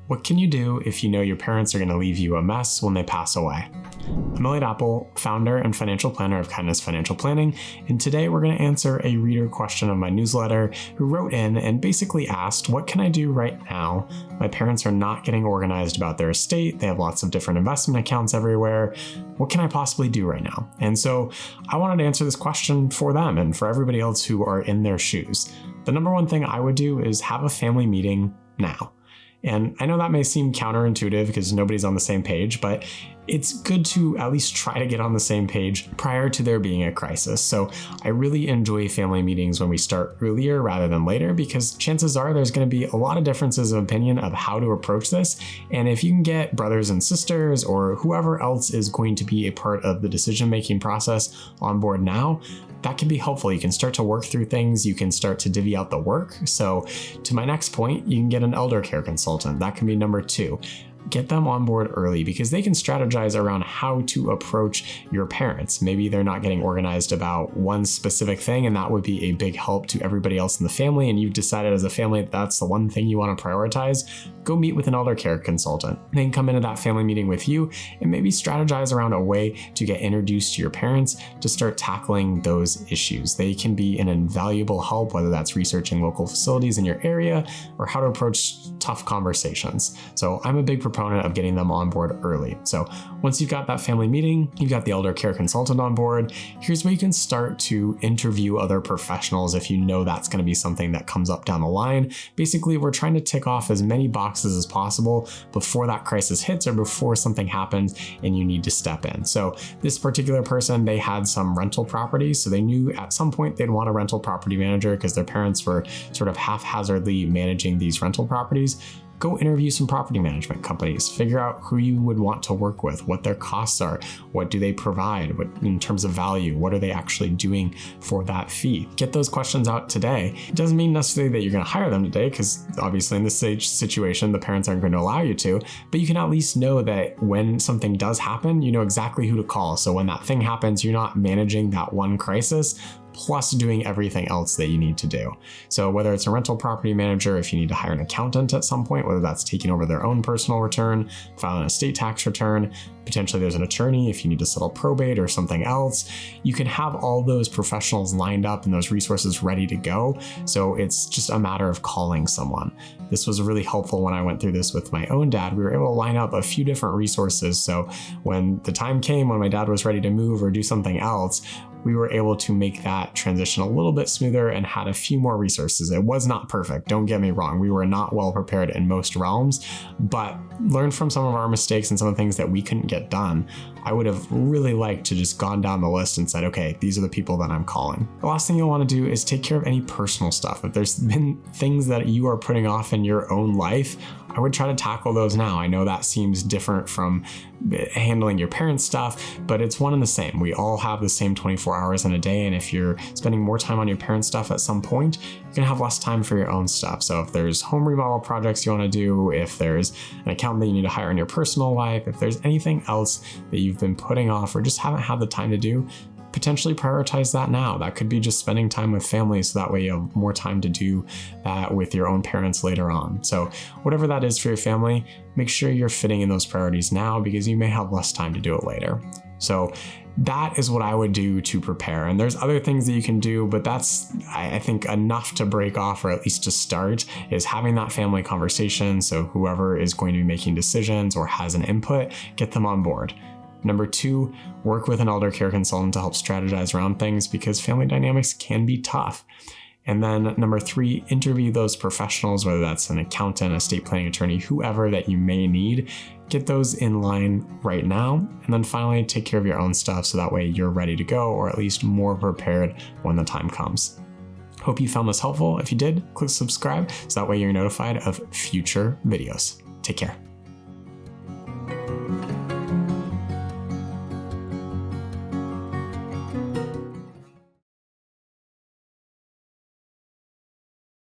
What can you do if you know your parents are going to leave you a mess when they pass away? I'm Elliot Apple, founder and financial planner of Kindness Financial Planning, and today we're going to answer a reader question of my newsletter who wrote in and basically asked, what can I do right now? My parents are not getting organized about their estate. They have lots of different investment accounts everywhere. What can I possibly do right now? And so I wanted to answer this question for them and for everybody else who are in their shoes. The number one thing I would do is have a family meeting now. And I know that may seem counterintuitive because nobody's on the same page, but it's good to at least try to get on the same page prior to there being a crisis. So I really enjoy family meetings when we start earlier rather than later, because chances are there's going to be a lot of differences of opinion of how to approach this. And if you can get brothers and sisters or whoever else is going to be a part of the decision-making process on board now, that can be helpful. You can start to work through things. You can start to divvy out the work. So to my next point, you can get an elder care consultant. That can be number 2. Get them on board early because they can strategize around how to approach your parents. Maybe they're not getting organized about one specific thing, and that would be a big help to everybody else in the family. And you've decided as a family that that's the one thing you want to prioritize. Go meet with an elder care consultant. They can come into that family meeting with you and maybe strategize around a way to get introduced to your parents to start tackling those issues. They can be an invaluable help, whether that's researching local facilities in your area or how to approach tough conversations. So I'm a big proponent of getting them on board early. So once you've got that family meeting, you've got the elder care consultant on board, here's where you can start to interview other professionals if you know that's going to be something that comes up down the line. Basically, we're trying to tick off as many boxes as possible before that crisis hits or before something happens and you need to step in. So this particular person, they had some rental properties, so they knew at some point they'd want a rental property manager because their parents were sort of haphazardly managing these rental properties. Go interview some property management companies, figure out who you would want to work with, what their costs are, what do they provide, what in terms of value, what are they actually doing for that fee. Get those questions out today. It doesn't mean necessarily that you're going to hire them today, because obviously in this situation, the parents aren't going to allow you to, but you can at least know that when something does happen, you know exactly who to call. So when that thing happens, you're not managing that one crisis, plus doing everything else that you need to do. So whether it's a rental property manager, if you need to hire an accountant at some point, whether that's taking over their own personal return, filing an estate tax return, potentially there's an attorney if you need to settle probate or something else, you can have all those professionals lined up and those resources ready to go. So it's just a matter of calling someone. This was really helpful when I went through this with my own dad. We were able to line up a few different resources. So when the time came when my dad was ready to move or do something else, we were able to make that transition a little bit smoother and had a few more resources. It was not perfect, don't get me wrong. We were not well prepared in most realms, but learned from some of our mistakes and some of the things that we couldn't get done. I would have really liked to just gone down the list and said, okay, these are the people that I'm calling. The last thing you'll want to do is take care of any personal stuff. If there's been things that you are putting off in your own life, I would try to tackle those now. I know that seems different from handling your parents' stuff, but it's one and the same. We all have the same 24 hours in a day, and if you're spending more time on your parents' stuff at some point, you're gonna have less time for your own stuff. So if there's home remodel projects you wanna do, if there's an accountant that you need to hire in your personal life, if there's anything else that you've been putting off or just haven't had the time to do, potentially prioritize that now. That could be just spending time with family, so that way you have more time to do that with your own parents later on. So whatever that is for your family, make sure you're fitting in those priorities now, because you may have less time to do it later. So that is what I would do to prepare. And there's other things that you can do, but that's, I think, enough to break off, or at least to start, is having that family conversation. So whoever is going to be making decisions or has an input, get them on board. Number 2, work with an elder care consultant to help strategize around things, because family dynamics can be tough. And then number 3, interview those professionals, whether that's an accountant, estate planning attorney, whoever that you may need. Get those in line right now. And then finally, take care of your own stuff, so that way you're ready to go, or at least more prepared when the time comes. Hope you found this helpful. If you did, click subscribe, so that way you're notified of future videos. Take care.